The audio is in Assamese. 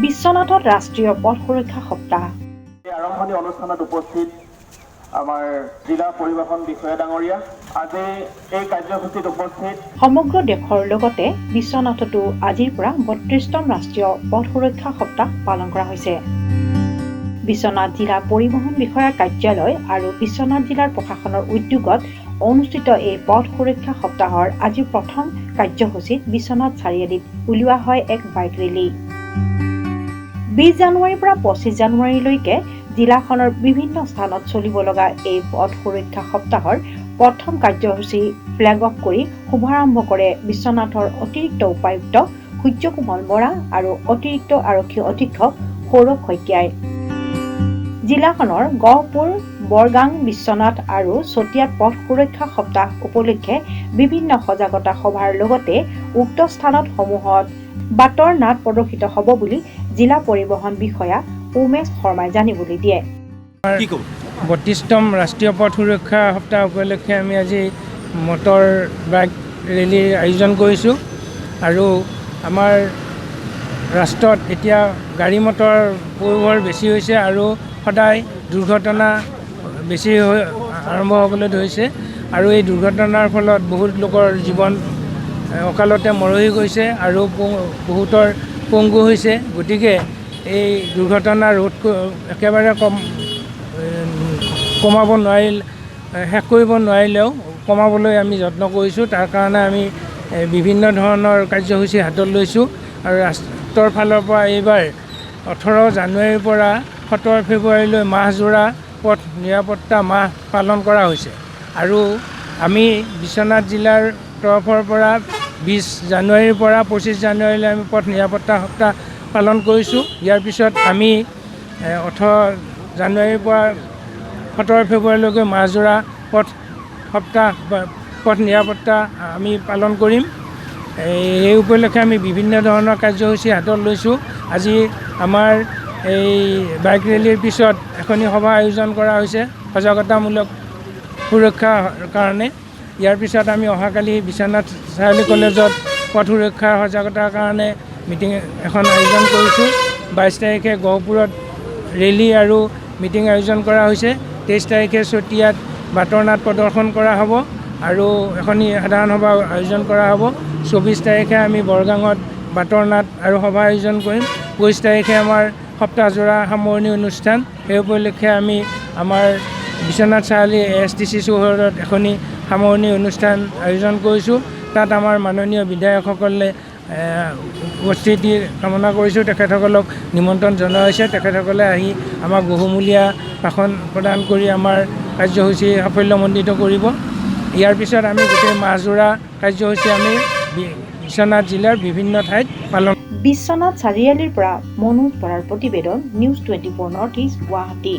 বিশ্বনাথত ৰাষ্ট্ৰীয় পথ সুৰক্ষা সপ্তাহ আৰম্ভণি অনুষ্ঠানত উপস্থিত আমাৰ জিলা পৰিবহণ বিষয়া ডাঙৰীয়া আজি এই কাৰ্যসূচীত উপস্থিত সমগ্ৰ দেশৰ লগতে বিশ্বনাথতো আজিৰ পৰা ৩২তম ৰাষ্ট্ৰীয় পথ সুৰক্ষা সপ্তাহ পালন কৰা হৈছে। বিশ্বনাথ জিলা পৰিবহণ বিষয়াৰ কাৰ্যালয় আৰু বিশ্বনাথ জিলাৰ প্ৰশাসনৰ উদ্যোগত অনুষ্ঠিত এই পথ সুৰক্ষা সপ্তাহৰ আজি প্ৰথম কাৰ্যসূচীত বিশ্বনাথ চাৰিআলিত উলিওৱা হয় এক বাইক ৰেলী। ২০ জানুৱাৰীৰ পৰা ২৫ জানুৱাৰীলৈকে জিলাখনৰ বিভিন্ন স্থানত চলিব লগা এই পথ সুৰক্ষা সপ্তাহৰ প্ৰথম কাৰ্যসূচী ফ্লেগ অফ কৰি শুভাৰম্ভ কৰে বিশ্বনাথৰ অতিৰিক্ত উপায়ুক্ত সূৰ্যকুমাৰ বৰা আৰু অতিৰিক্ত আৰক্ষী অধীক্ষক সৌৰভ শইকীয়াই। জিলাখনৰ গহপুৰ, বৰগাং, বিশ্বনাথ আৰু চতিয়াত পথ সুৰক্ষা সপ্তাহ উপলক্ষে বিভিন্ন সজাগতা সভাৰ লগতে উক্ত স্থানত সমূহত বাটৰ নাট প্ৰদৰ্শিত হ'ব বুলি জিলা পৰিবহণ বিষয়া উমেশ শৰ্মাই জানিবলৈ দিয়ে। ৩২তম ৰাষ্ট্ৰীয় পথ সুৰক্ষা সপ্তাহ উপলক্ষে আমি আজি মটৰ বাইক ৰেলীৰ আয়োজন কৰিছোঁ আৰু আমাৰ ৰাষ্ট্ৰত এতিয়া গাড়ী মটৰ পৰিবৰ বেছি হৈছে আৰু সদায় দুৰ্ঘটনা বেছি আৰম্ভ হ'বলৈ ধৰিছে আৰু এই দুৰ্ঘটনাৰ ফলত বহুত লোকৰ জীৱন অকালতে মৰহি গৈছে আৰু বহুতৰ পংগু হৈছে। গতিকে এই দুৰ্ঘটনা ৰোধ একেবাৰে কমাব নোৱাৰিলে শেষ কৰিব নোৱাৰিলেও কমাবলৈ আমি যত্ন কৰিছোঁ। তাৰ কাৰণে আমি বিভিন্ন ধৰণৰ কাৰ্যসূচী হাতত লৈছোঁ আৰু ৰাষ্ট্ৰৰ ফালৰ পৰা এইবাৰ ১৮ জানুৱাৰীৰ পৰা ১৭ ফেব্ৰুৱাৰীলৈ মাহজোৰা পথ নিৰাপত্তা মাহ পালন কৰা হৈছে আৰু আমি বিশ্বনাথ জিলাৰ তৰফৰ পৰা ২০ জানুৱাৰীৰ পৰা ২৫ জানুৱাৰীলৈ আমি পথ নিৰাপত্তা সপ্তাহ পালন কৰিছোঁ। ইয়াৰ পিছত আমি ১৮ জানুৱাৰীৰ পৰা ১৭ ফেব্ৰুৱাৰীলৈকে মাহজোৰা পথ সপ্তাহ পথ নিৰাপত্তা আমি পালন কৰিম। এই উপলক্ষে আমি বিভিন্ন ধৰণৰ কাৰ্যসূচী হাতত লৈছোঁ। আজি আমাৰ এই বাইক ৰেলীৰ পিছত এখনি সভা আয়োজন কৰা হৈছে সজাগতামূলক সুৰক্ষাৰ কাৰণে। ইয়াৰ পিছত আমি অহাকালি বিশ্বনাথ চাৰিআলি কলেজত পথ সুৰক্ষাৰ সজাগতাৰ কাৰণে মিটিং এখন আয়োজন কৰিছোঁ। ২২ তাৰিখে গহপুৰত ৰেলী আৰু মিটিং আয়োজন কৰা হৈছে। ২৩ তাৰিখে চতিয়াত বাটৰ নাট প্ৰদৰ্শন কৰা হ'ব আৰু এখনি সাধাৰণ সভা আয়োজন কৰা হ'ব। ২৪ তাৰিখে আমি বৰগাঙত বাটৰ নাট আৰু সভা আয়োজন কৰিম। ২৫ তাৰিখে আমাৰ সপ্তাহজোৰা সামৰণি অনুষ্ঠান। সেই উপলক্ষে আমি আমাৰ বিশ্বনাথ চাৰিআলি ASTC চৌহদত এখনি সামৰণি অনুষ্ঠান আয়োজন কৰিছোঁ। তাত আমাৰ মাননীয় বিধায়কসকলে উপস্থিতি কামনা কৰিছোঁ। তেখেতসকলক নিমন্ত্ৰণ জনোৱা হৈছে। তেখেতসকলে আহি আমাক বহুমূলীয়া ভাষণ প্ৰদান কৰি আমাৰ কাৰ্যসূচী সাফল্যমণ্ডিত কৰিব। ইয়াৰ পিছত আমি গোটেই মাহজোৰা কাৰ্যসূচী আমি বিশ্বনাথ জিলাৰ বিভিন্ন ঠাইত পালন। বিশ্বনাথ চাৰিআলিৰ পৰা মনোজ বৰাৰ প্ৰতিবেদন, নিউজ 24 নৰ্থ ইষ্ট, গুৱাহাটী।